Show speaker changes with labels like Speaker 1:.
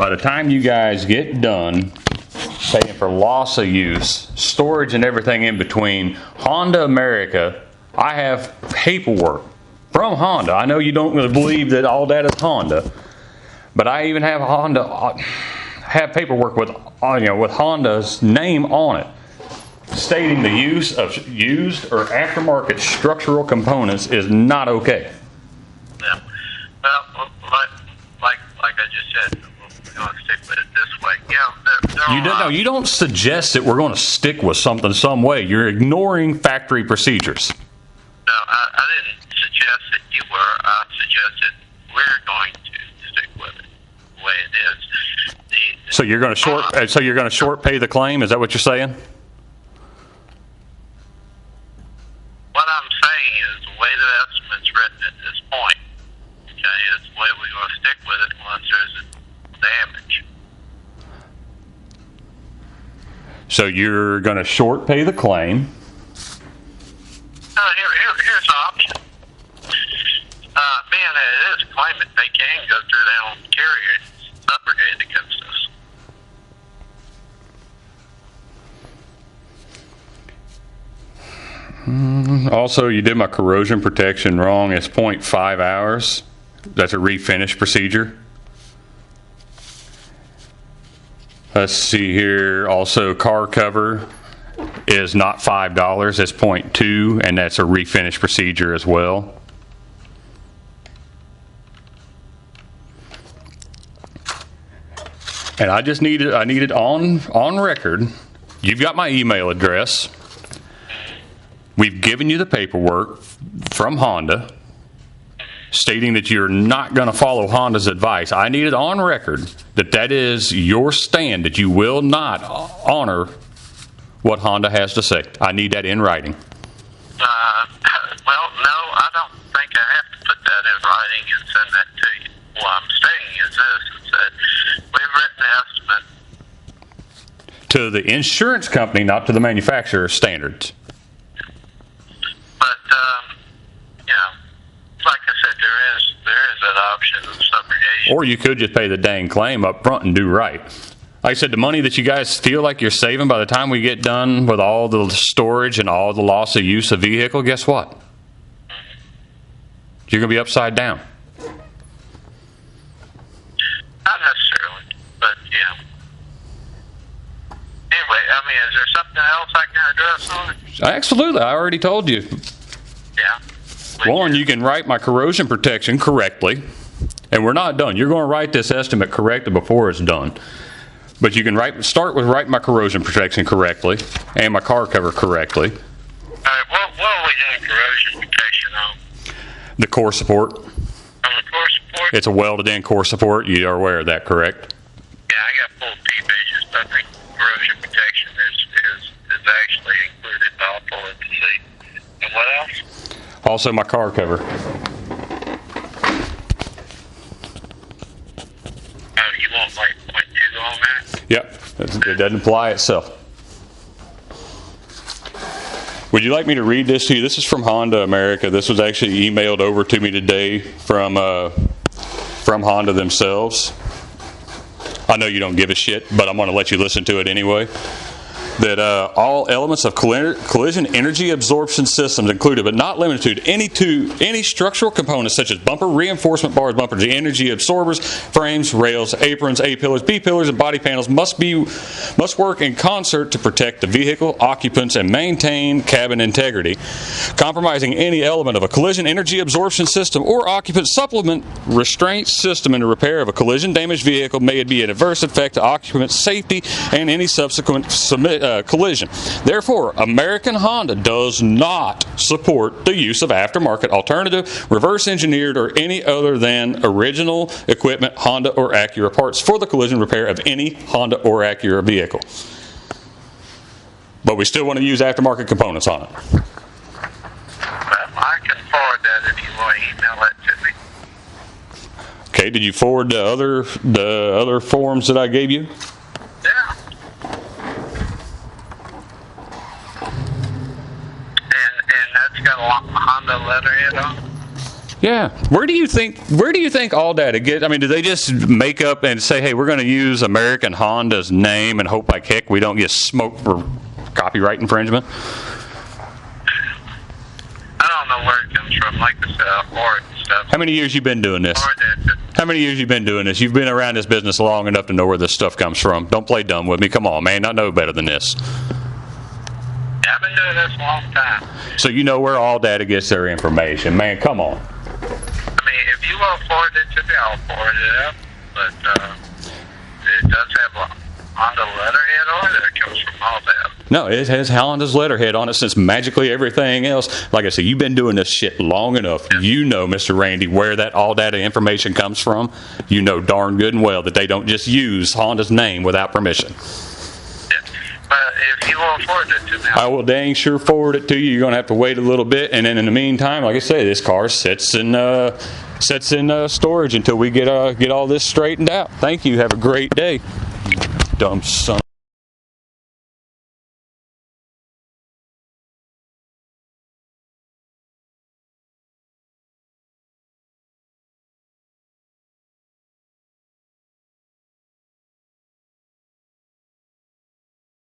Speaker 1: by the time you guys get done paying for loss of use, storage, and everything in between, Honda America, I have paperwork from Honda. I know you don't really believe that all that is Honda, but I even have have paperwork with Honda's name on it, stating the use of used or aftermarket structural components is not okay.
Speaker 2: Yeah. Well, like I just said, we're going to stick with it this way.
Speaker 1: You don't suggest that we're going to stick with something some way. You're ignoring factory procedures.
Speaker 2: No, I didn't suggest that you were. I suggested we're going to stick with it the way it is.
Speaker 1: So you're going to short pay the claim? Is that what you're saying?
Speaker 2: What I'm saying is the way the estimate's written at this point, okay, is the way we're going to stick with it unless there's damage.
Speaker 1: So you're going to short pay the claim.
Speaker 2: Here's the option. Being that it is a claimant, they can go through their own carrier and subrogate against us.
Speaker 1: Also, you did my corrosion protection wrong. It's 0.5 hours. That's a refinish procedure. Let's see here. Also, car cover is not $5. It's 0.2, and that's a refinish procedure as well. And I need it on record. You've got my email address. We've given you the paperwork from Honda stating that you're not going to follow Honda's advice. I need it on record that is your stand, that you will not honor what Honda has to say. I need that in writing.
Speaker 2: Well, no, I don't think I have to put that in writing and send that to you. What I'm saying is this, is that we've written an estimate
Speaker 1: to the insurance company, not to the manufacturer's standards.
Speaker 2: But, like I said, there is that option of subrogation.
Speaker 1: Or you could just pay the dang claim up front and do right. Like I said, the money that you guys feel like you're saving by the time we get done with all the storage and all the loss of use of vehicle, guess what? You're going to be upside down.
Speaker 2: Not necessarily, but, Anyway, is there something else I can address on it?
Speaker 1: Absolutely. I already told you.
Speaker 2: Yeah.
Speaker 1: One, you can write my corrosion protection correctly, and we're not done. You're going to write this estimate correctly before it's done. But you can start with writing my corrosion protection correctly and my car cover correctly.
Speaker 2: All right, what are we doing corrosion protection on?
Speaker 1: The core support.
Speaker 2: On the core support?
Speaker 1: It's a welded-in core support. You are aware of that, correct?
Speaker 2: Yeah, I got full T-pages. I think corrosion protection is actually included, but I'll pull it to see. And what else?
Speaker 1: Also, my car cover.
Speaker 2: Oh, you want like 0.2 on that?
Speaker 1: Yep, it doesn't apply itself. Would you like me to read this to you? This is from Honda America. This was actually emailed over to me today from Honda themselves. I know you don't give a shit, but I'm going to let you listen to it anyway. That all elements of collision energy absorption systems included, but not limited to any structural components such as bumper reinforcement bars, bumpers, energy absorbers, frames, rails, aprons, A-pillars, B-pillars, and body panels must work in concert to protect the vehicle, occupants, and maintain cabin integrity. Compromising any element of a collision energy absorption system or occupant supplement restraint system in the repair of a collision damaged vehicle may be an adverse effect to occupant safety and any subsequent collision. Therefore, American Honda does not support the use of aftermarket, alternative, reverse engineered, or any other than original equipment Honda or Acura parts for the collision repair of any Honda or Acura vehicle. But we still want to use aftermarket components on it.
Speaker 2: Well, I can forward that if you want to email it to me.
Speaker 1: Okay, did you forward the other forms that I gave you?
Speaker 2: Yeah. And that's got a Honda letterhead on it?
Speaker 1: Yeah. Where do you think all data get? I mean, do they just make up and say, hey, we're going to use American Honda's name and hope like heck we don't get smoked for copyright infringement?
Speaker 2: I don't know where it comes from. Like I said, Ford and stuff.
Speaker 1: How many years you been doing this? How many years you been doing this? You've been around this business long enough to know where this stuff comes from. Don't play dumb with me. Come on, man. I know better than this.
Speaker 2: Yeah, I've been doing this a long time.
Speaker 1: So you know where all data gets their information. Man, come on.
Speaker 2: I mean, if you will forward it to me, I'll forward it up. But it does have a Honda letterhead on it, or it comes from all that.
Speaker 1: No, it has Honda's letterhead on it since magically everything else. Like I said, you've been doing this shit long enough. Yeah. You know, Mr. Randy, where that all data information comes from. You know darn good and well that they don't just use Honda's name without permission.
Speaker 2: But if you will forward it to me,
Speaker 1: I will dang sure forward it to you. You're going to have to wait a little bit, and then in the meantime, like I say, this car sits in storage until we get all this straightened out. Thank you. Have a great day, dumb son.